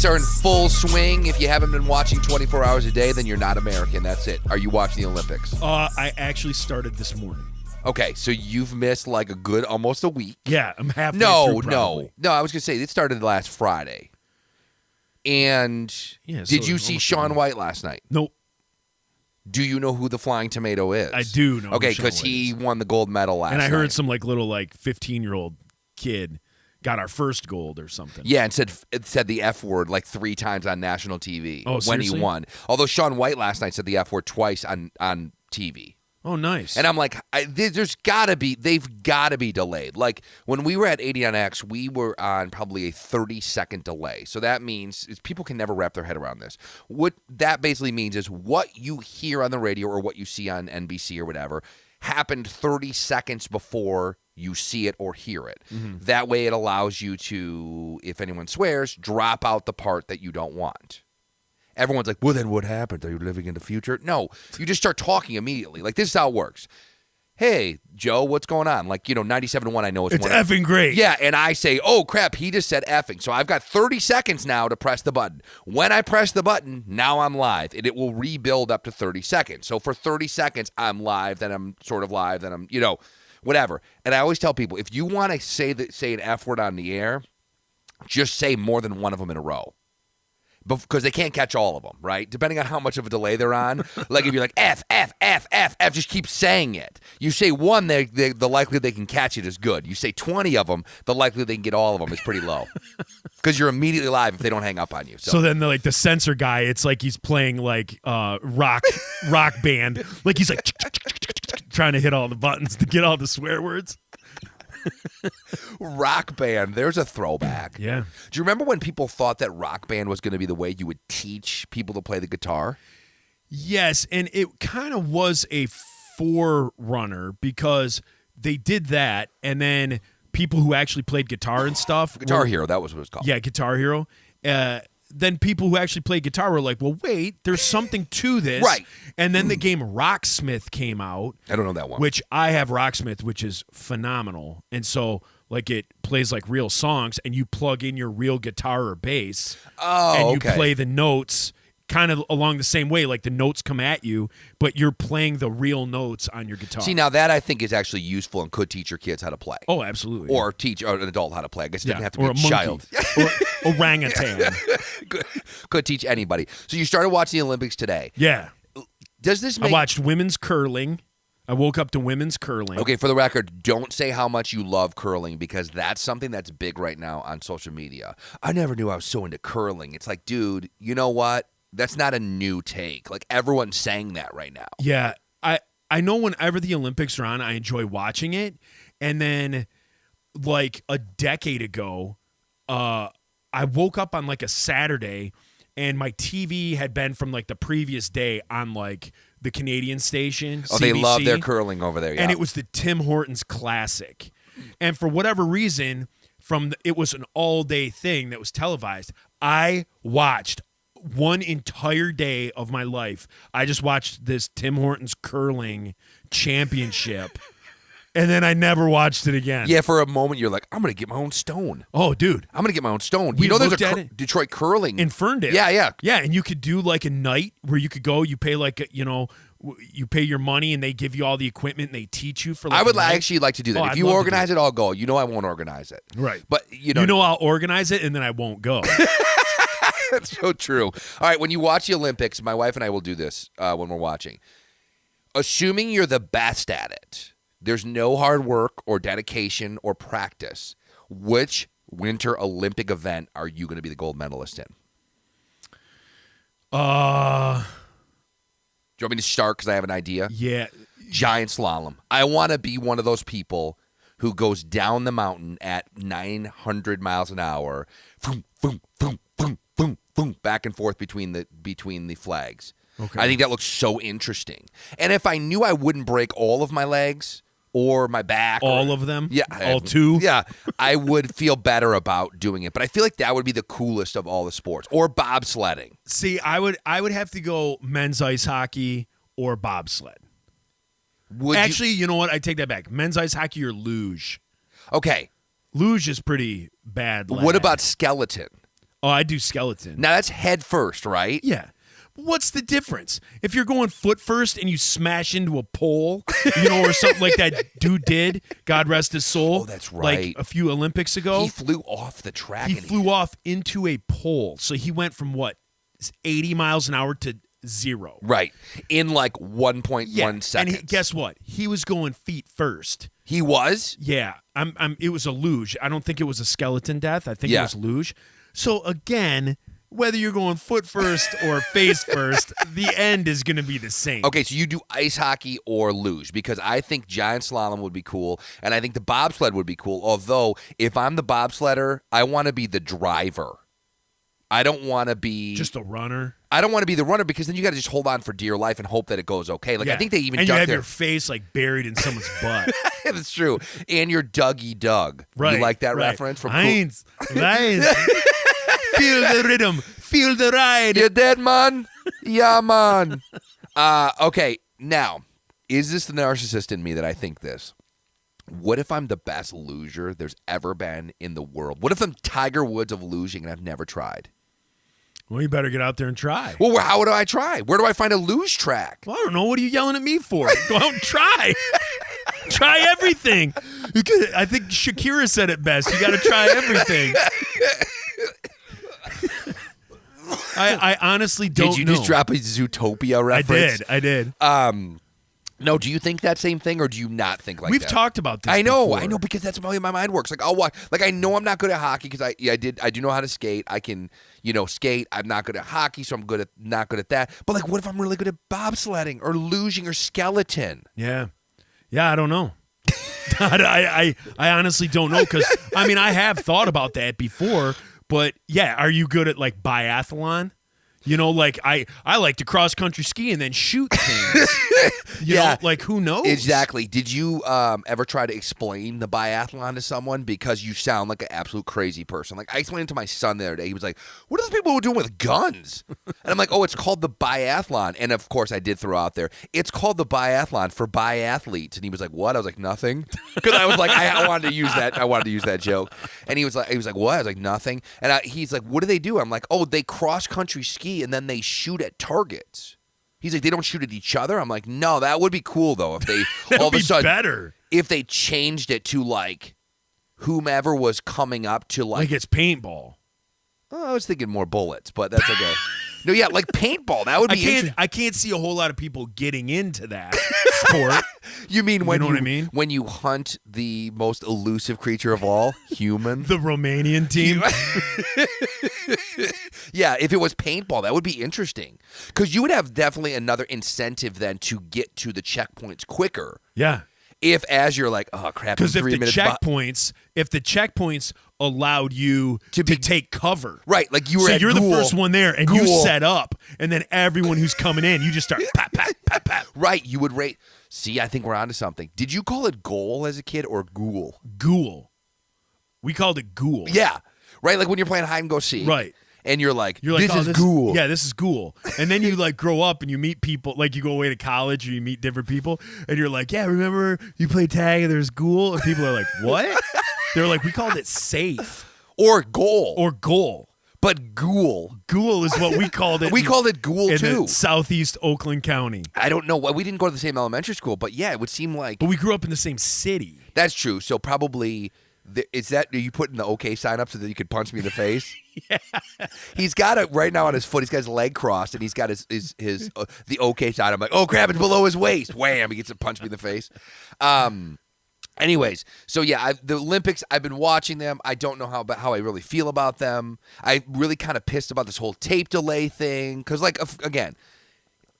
Olympics are in full swing. If you haven't been watching 24 hours a day, then you're not American. That's it. Are you watching the Olympics? I actually started this morning. Okay, so you've missed like a good almost a week. Yeah, I'm halfway No, through probably. no. I was going to say, it started last Friday. And did you see Shaun White last night? Nope. Do you know who the Flying Tomato is? I do know. Okay, because he won the gold medal last night. And I heard some little 15-year-old kid got our first gold or something. Yeah, and said the F word like 3 times on national TV when seriously? he won. Although Shaun White last night said the F word twice on TV. Oh, nice. And I'm like, they've got to be delayed. Like when we were at 89X, we were on probably a 30-second delay. So that means people can never wrap their head around this. What that basically means is what you hear on the radio or what you see on NBC or whatever happened 30 seconds before you see it or hear it. Mm-hmm. That way it allows you to, if anyone swears, drop out the part that you don't want. Everyone's like, well, then what happened? Are you living in the future? No, you just start talking immediately. Like, this is how it works. Hey, Joe, what's going on? Like, 97-1, I know it's effing great. Yeah, and I say, oh, crap, he just said effing. So I've got 30 seconds now to press the button. When I press the button, now I'm live, and it will rebuild up to 30 seconds. So for 30 seconds, I'm live, then I'm sort of live, then I'm, whatever. And I always tell people, if you want to say an F word on the air, just say more than one of them in a row. Because they can't catch all of them, right? Depending on how much of a delay they're on. Like if you're like, F, F, F, F, F, just keep saying it. You say one, the likelihood they can catch it is good. You say 20 of them, the likelihood they can get all of them is pretty low. Because you're immediately live if they don't hang up on you. So then the censor guy, it's like he's playing rock band. Like he's like trying to hit all the buttons to get all the swear words. Rock Band, there's a throwback. Yeah. Do you remember when people thought that Rock Band was going to be the way you would teach people to play the guitar? Yes, and it kind of was a forerunner because they did that, and then people who actually played guitar and stuff. Guitar Hero, that was what it was called. Yeah, Guitar Hero. Then people who actually played guitar were like, well, wait, there's something to this. Right. And then the game Rocksmith came out. I don't know that one. Which I have Rocksmith, which is phenomenal. And so, it plays like real songs, and you plug in your real guitar or bass. Oh, and you play the notes kind of along the same way. Like the notes come at you, but you're playing the real notes on your guitar. See, now that I think is actually useful and could teach your kids how to play. Oh, absolutely. Or teach an adult how to play. I guess it doesn't have to be or a child. Or orangutan. Could teach anybody. So you started watching the Olympics today. Yeah. Does this make... I watched women's curling. I woke up to women's curling. Okay, for the record, don't say how much you love curling because that's something that's big right now on social media. I never knew I was so into curling. It's like, dude, you know what? That's not a new take. Like, everyone's saying that right now. Yeah. I know whenever the Olympics are on, I enjoy watching it. And then, a decade ago, I woke up on, a Saturday, and my TV had been from, the previous day on, the Canadian station, Oh, CBC, they love their curling over there, yeah. And it was the Tim Hortons Classic. And for whatever reason, it was an all-day thing that was televised. I watched one entire day of my life. I just watched this Tim Hortons curling championship, and then I never watched it again. Yeah, for a moment, you're like, I'm going to get my own stone. Oh, dude. I'm going to get my own stone. We there's looked at a it Detroit curling. in Ferndale. Yeah. Yeah, and you could do a night where you could go, you pay you pay your money and they give you all the equipment and they teach you for I would actually like to do that. If I'd you love to organize it, I'll go. I won't organize it. Right. But, I'll organize it and then I won't go. That's so true. All right, when you watch the Olympics, my wife and I will do this when we're watching. Assuming you're the best at it, there's no hard work or dedication or practice. Which Winter Olympic event are you going to be the gold medalist in? Do you want me to start because I have an idea? Yeah. Giant slalom. I want to be one of those people who goes down the mountain at 900 miles an hour, boom, boom, boom, boom, boom, boom, back and forth between the flags. Okay. I think that looks so interesting. And if I knew I wouldn't break all of my legs or my back. All of them? Yeah. All two? Yeah. I would feel better about doing it. But I feel like that would be the coolest of all the sports. Or bobsledding. See, I would have to go men's ice hockey or bobsled. Actually, you know what? I take that back. Men's ice hockey or luge. Okay. Luge is pretty bad. What about skeleton? Oh, I do skeleton. Now that's head first, right? Yeah. What's the difference? If you're going foot first and you smash into a pole, or something like that dude did, God rest his soul. Oh, that's right. Like a few Olympics ago. He flew off the track. He flew off into a pole. So he went from 80 miles an hour to 0. Right. In like 1.1 seconds. And guess what? He was going feet first. He was? Yeah. It was a luge. I don't think it was a skeleton death. I think it was luge. So again, whether you're going foot first or face first, the end is going to be the same. Okay, so you do ice hockey or luge, because I think giant slalom would be cool, and I think the bobsled would be cool. Although, if I'm the bobsledder, I want to be the driver. I don't want to be just a runner. I don't want to be the runner, because then you got to just hold on for dear life and hope that it goes okay. Like I think they even and duck you have their your face like buried in someone's butt. That's true. And you're Dougie Doug. Right. You like that reference from Heinz. Feel the rhythm. Feel the ride. You dead, man? Yeah, man. Okay, now, is this the narcissist in me that I think this? What if I'm the best luger there's ever been in the world? What if I'm Tiger Woods of luging and I've never tried? Well, you better get out there and try. Well, how do I try? Where do I find a luge track? Well, I don't know. What are you yelling at me for? Go out and try. Try everything. I think Shakira said it best. You got to try everything. I honestly don't know. Did you just drop a Zootopia reference? I did. No, do you think that same thing, or do you not think like that? We've talked about this I know, before. because that's the way my mind works. Like, I'll watch. Like, I know I'm not good at hockey because I do know how to skate. I can, skate. I'm not good at hockey, so I'm not good at that. But like, what if I'm really good at bobsledding or luging or skeleton? Yeah, I don't know. I honestly don't know, because I have thought about that before. But yeah, are you good at like biathlon? Like I like to cross country ski and then shoot things. You know, like who knows? Exactly. Did you ever try to explain the biathlon to someone? Because you sound like an absolute crazy person. Like I explained it to my son the other day. He was like, "What are those people doing with guns?" And I'm like, "Oh, it's called the biathlon." And of course, I did throw out there, it's called the biathlon for biathletes. And he was like, "What?" I was like, "Nothing," because I was like, I wanted to use that. I wanted to use that joke. And he was like, "What?" I was like, "Nothing." And he's like, "What do they do?" I'm like, "Oh, they cross country ski and then they shoot at targets." He's like, "They don't shoot at each other?" I'm like, "No, that would be cool though if they all of a sudden better if they changed it to like whomever was coming up to like it's paintball." Oh, I was thinking more bullets, but that's okay. No, yeah, like paintball. That would be interesting. I can't see a whole lot of people getting into that sport. You mean when you know what I mean? When you hunt the most elusive creature of all, human? The Romanian team. Yeah, if it was paintball, that would be interesting. Because you would have definitely another incentive then to get to the checkpoints quicker. Yeah. If as you're like, oh crap, because if the 3 minutes checkpoints allowed you to take cover, right? Like you were, so at you're Ghoul, the first one there, and Ghoul. you set up, and then everyone who's coming in, you just start pat pat pat pat. Right, you would rate. See, I think we're onto something. Did you call it goal as a kid or ghoul? Ghoul. We called it ghoul. Yeah, right. Like when you're playing hide and go seek, right? And you're like, this is ghoul. Yeah, this is ghoul. And then you like grow up and you meet people, like you go away to college or you meet different people, and you're like, yeah, remember you played tag and there's ghoul? And people are like, what? They're like, we called it safe. Or goal. But ghoul. Ghoul is what we called it. We called it ghoul in too. Southeast Oakland County. I don't know. We didn't go to the same elementary school, but yeah, it would seem like. But we grew up in the same city. That's true. So probably. Is that, are you putting the OK sign up so that you could punch me in the face? Yeah. He's got it right now on his foot. He's got his leg crossed, and he's got his the OK sign. I'm like, oh crap, it's below his waist. Wham! He gets to punch me in the face. Anyways, so yeah, the Olympics. I've been watching them. I don't know how I really feel about them. I really kind of pissed about this whole tape delay thing because, like, again.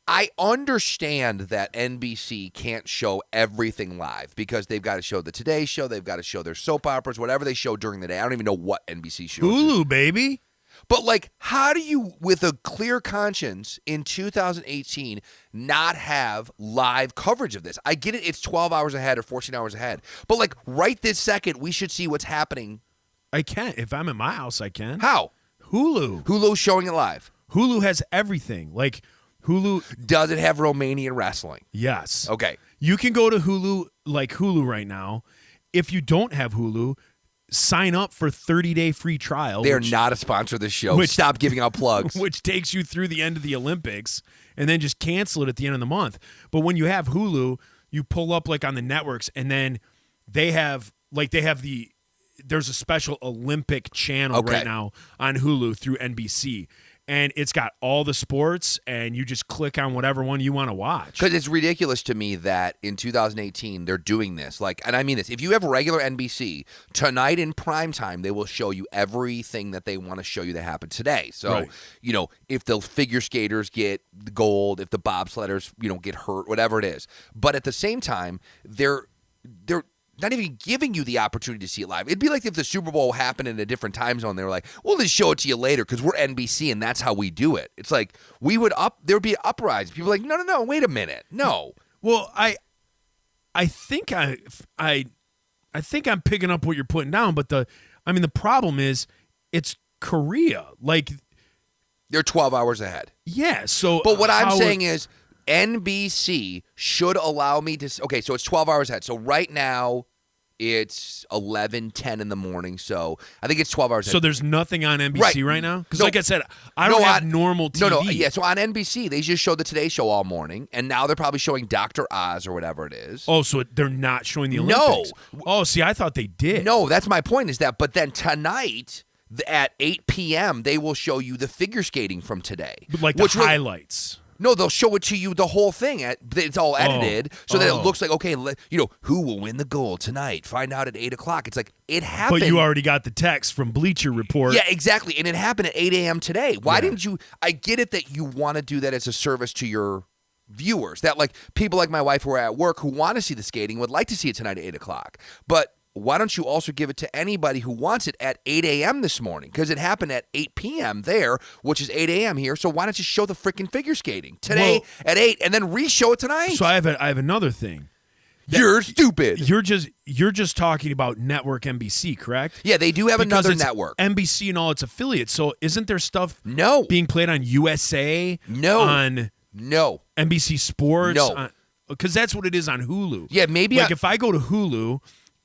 I understand that NBC can't show everything live because they've got to show the Today Show, they've got to show their soap operas, whatever they show during the day. I don't even know what NBC shows. Hulu, baby. But, like, how do you, with a clear conscience in 2018, not have live coverage of this? I get it, it's 12 hours ahead or 14 hours ahead. But, like, right this second, we should see what's happening. I can. If I'm at my house, I can. How? Hulu. Hulu's showing it live. Hulu has everything. Like, Hulu. Does it have Romanian wrestling? Yes. Okay. You can go to Hulu, like Hulu right now. If you don't have Hulu, sign up for 30-day free trial. They are not a sponsor of this show. Stop giving out plugs. Which takes you through the end of the Olympics, and then just cancel it at the end of the month. But when you have Hulu, you pull up like on the networks, and then there's a special Olympic channel right now on Hulu through NBC. And it's got all the sports, and you just click on whatever one you want to watch. Because it's ridiculous to me that in 2018 they're doing this. And I mean this. If you have regular NBC, tonight in primetime, they will show you everything that they want to show you that happened today. So, if the figure skaters get gold, if the bobsledders, get hurt, whatever it is. But at the same time, they're not even giving you the opportunity to see it live. It'd be like if the Super Bowl happened in a different time zone. They were like, we'll just show it to you later because we're NBC and that's how we do it. It's like there would be an uprising. People are like, no, wait a minute. No. Well, I think I'm picking up what you're putting down, but the problem is it's Korea. Like, they're 12 hours ahead. Yeah. So, but what I'm saying is, NBC should allow me to. Okay, so it's 12 hours ahead. So right now, it's 11:10 in the morning. So I think it's 12 hours ahead. So there's nothing on NBC right now? Because like I said, I don't have normal TV. No. Yeah, so on NBC, they just showed the Today Show all morning, and now they're probably showing Dr. Oz or whatever it is. Oh, so they're not showing the Olympics? No. Oh, see, I thought they did. No, that's my point is that. But then tonight at 8 p.m., they will show you the figure skating from today. Like the highlights. No, they'll show it to you the whole thing. It's all edited so that it looks like, okay, who will win the gold tonight? Find out at 8 o'clock. It's like, it happened. But you already got the text from Bleacher Report. Yeah, exactly. And it happened at 8 a.m. today. Why didn't you? I get it that you want to do that as a service to your viewers. That people like my wife who are at work who want to see the skating would like to see it tonight at 8 o'clock. But why don't you also give it to anybody who wants it at 8 a.m. this morning? Because it happened at 8 p.m. there, which is 8 a.m. here. So why don't you show the freaking figure skating today at 8 and then re-show it tonight? So I have another thing. You're stupid. You're just talking about Network NBC, correct? Yeah, they do have another network. NBC and all its affiliates. So isn't there stuff being played on USA? No. On NBC Sports? No. Because that's what it is on Hulu. Yeah, maybe. If I go to Hulu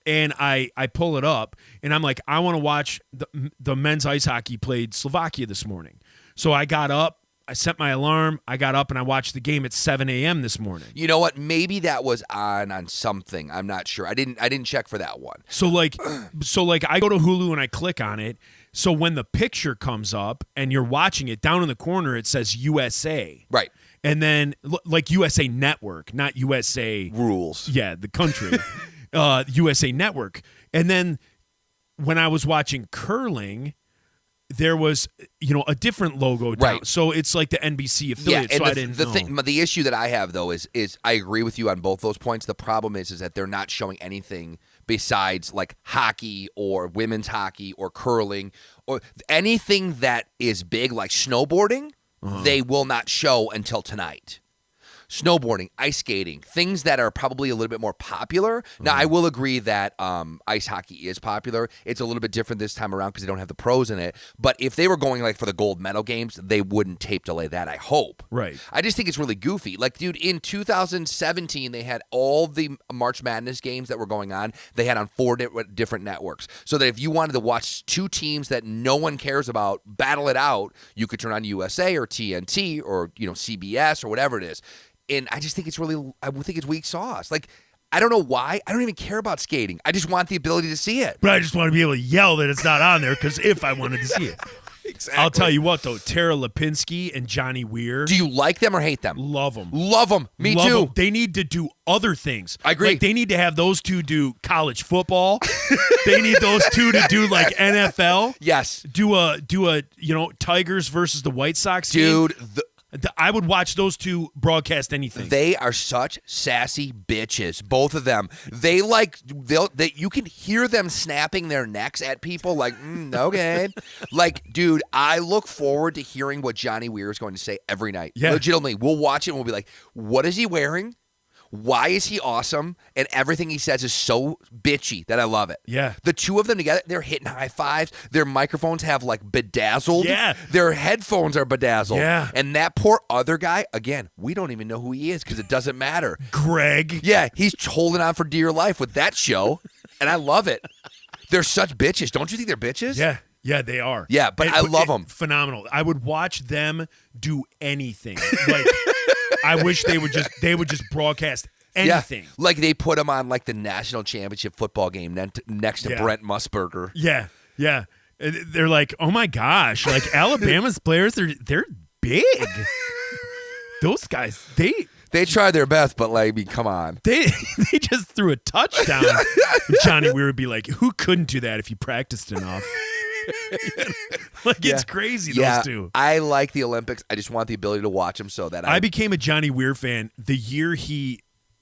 and I pull it up, and I'm like, I want to watch the men's ice hockey played Slovakia this morning. So I got up, I set my alarm, I got up, and I watched the game at 7 a.m. this morning. You know what? Maybe that was on something. I'm not sure. I didn't check for that one. So I go to Hulu and I click on it. So when the picture comes up and you're watching it, down in the corner it says USA. Right. And then USA Network, not USA Rules. Yeah, the country. USA Network. And then when I was watching curling, there was a different logo down. Right. So it's like the NBC affiliate. So I didn't know. The issue that I have though is I agree with you on both those points. The problem is that they're not showing anything besides like hockey or women's hockey or curling or anything that is big like snowboarding. They will not show until tonight. Snowboarding, ice skating, things that are probably a little bit more popular. Now, I will agree that ice hockey is popular. It's a little bit different this time around because they don't have the pros in it. But if they were going for the gold medal games, they wouldn't tape delay that, I hope. Right. I just think it's really goofy. Dude, in 2017, they had all the March Madness games that were going on. They had on 4 different networks. So that if you wanted to watch 2 teams that no one cares about battle it out, you could turn on USA or TNT or CBS or whatever it is. And I just think I think it's weak sauce. I don't know why. I don't even care about skating. I just want the ability to see it. But I just want to be able to yell that it's not on there because if I wanted to see it. Exactly. I'll tell you what, though. Tara Lipinski and Johnny Weir. Do you like them or hate them? Love them. Love them. Me Love too. them. They need to do other things. I agree. They need to have those two do college football. They need those two to do NFL. Yes. Do a Tigers versus the White Sox Dude, game. I would watch those two broadcast anything. They are such sassy bitches, both of them. They you can hear them snapping their necks at people okay. Dude, I look forward to hearing what Johnny Weir is going to say every night. Yeah. Legitimately, we'll watch it and we'll be like, what is he wearing? Why is he awesome? And everything he says is so bitchy that I love it. Yeah. The two of them together, they're hitting high fives. Their microphones have bedazzled. Yeah. Their headphones are bedazzled. Yeah. And that poor other guy, again, we don't even know who he is because it doesn't matter. Greg. Yeah, he's holding on for dear life with that show, and I love it. They're such bitches. Don't you think they're bitches? Yeah, they are. Yeah, but I love them. Phenomenal. I would watch them do anything. Like, I wish they would just broadcast anything. Yeah, like they put them on like the national championship football game next to Brent Musburger. Yeah. They're like, oh my gosh, like Alabama's players, they're big. Those guys, they tried their best, but like, I mean, come on. They just threw a touchdown. Johnny Weir would be like, who couldn't do that if you practiced enough? It's crazy, those two. I like the Olympics. I just want the ability to watch them so that I became a Johnny Weir fan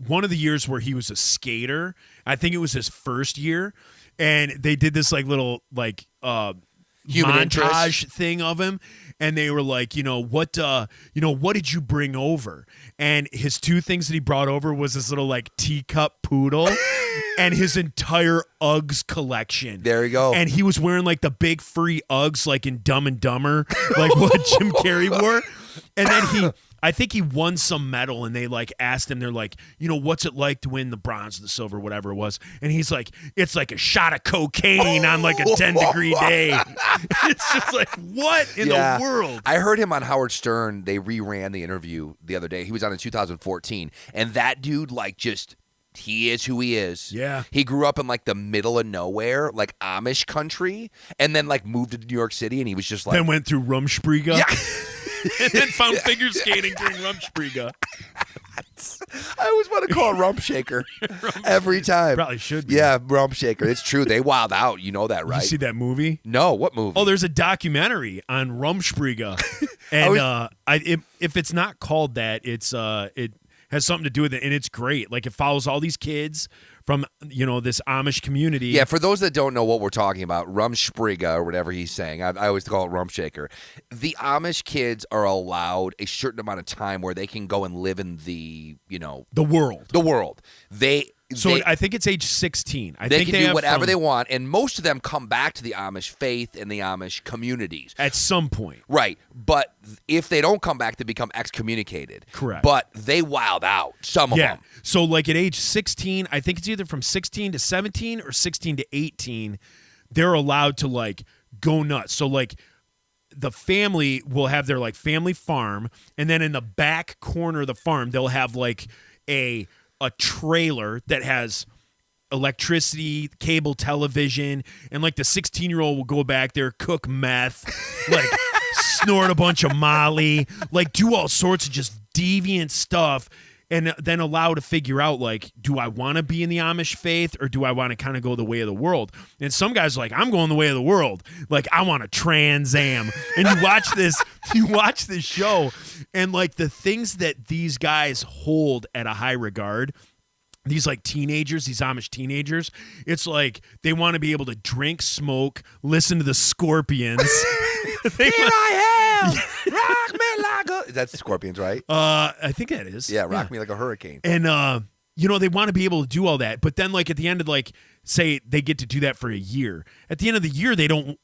one of the years where he was a skater. I think it was his first year. And they did this like little like Human montage interest thing of him, and they were like, what did you bring over? And his two things that he brought over was this little like teacup poodle and his entire Uggs collection. There you go. And he was wearing like the big furry Uggs like in Dumb and Dumber, like what Jim Carrey wore. And then I think he won some medal, and they like asked him, they're like, what's it like to win the bronze or the silver, whatever it was? And he's like, it's like a shot of cocaine on like a 10-degree day. It's just like, what in the world? I heard him on Howard Stern. They reran the interview the other day. He was on in 2014, and that dude he is who he is. Yeah. He grew up in like the middle of nowhere, like Amish country, and then like moved to New York City, and he was just like, then went through Rumspringa. Yeah. And then found figure skating during Rumspringa. I always want to call it Rump Shaker every time. Probably should be. Yeah, Rump Shaker. It's true. They wild out. You know that, right? You see that movie? No. What movie? Oh, there's a documentary on Rumspringa. And if it's not called that, it has something to do with it, and it's great. Like, it follows all these kids from, this Amish community. Yeah, for those that don't know what we're talking about, Rumspringa or whatever he's saying, I always call it Rump Shaker. The Amish kids are allowed a certain amount of time where they can go and live in the world. The world. I think it's age 16. They can do whatever they want, and most of them come back to the Amish faith and the Amish communities. At some point. Right, but if they don't come back, they become excommunicated. Correct. But they wild out, some of them. So like at age 16, I think it's either from 16 to 17 or 16 to 18, they're allowed to like go nuts. So like the family will have their like family farm, and then in the back corner of the farm, they'll have like a trailer that has electricity, cable television, and like the 16-year-old will go back there, cook meth, like snort a bunch of Molly, like do all sorts of just deviant stuff, and then allow to figure out like, do I want to be in the Amish faith or do I want to kind of go the way of the world? And some guys are like, I'm going the way of the world. Like, I want a Trans Am. And you watch this show, and like the things that these guys hold at a high regard, these like teenagers, these Amish teenagers, it's like they want to be able to drink, smoke, listen to the Scorpions. Here I am. Rock me like a... That's the Scorpions, right? I think that is. Yeah, rock me like a hurricane. And they want to be able to do all that, but then like at the end of like, say they get to do that for a year. At the end of the year, they don't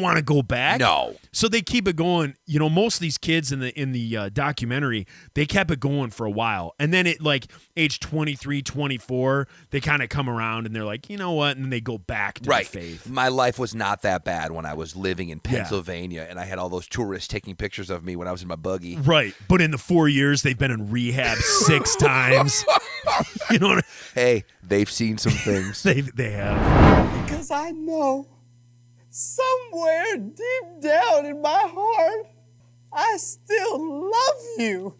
want to go back. No. So they keep it going. Most of these kids in the documentary, they kept it going for a while. And then at like age 23, 24, they kind of come around and they're like, you know what? And then they go back to the faith. My life was not that bad when I was living in Pennsylvania and I had all those tourists taking pictures of me when I was in my buggy. Right. But in the 4 years, they've been in rehab 6 times. You know what I mean? Hey, they've seen some things. They have. Because I know somewhere deep down in my heart, I still love you.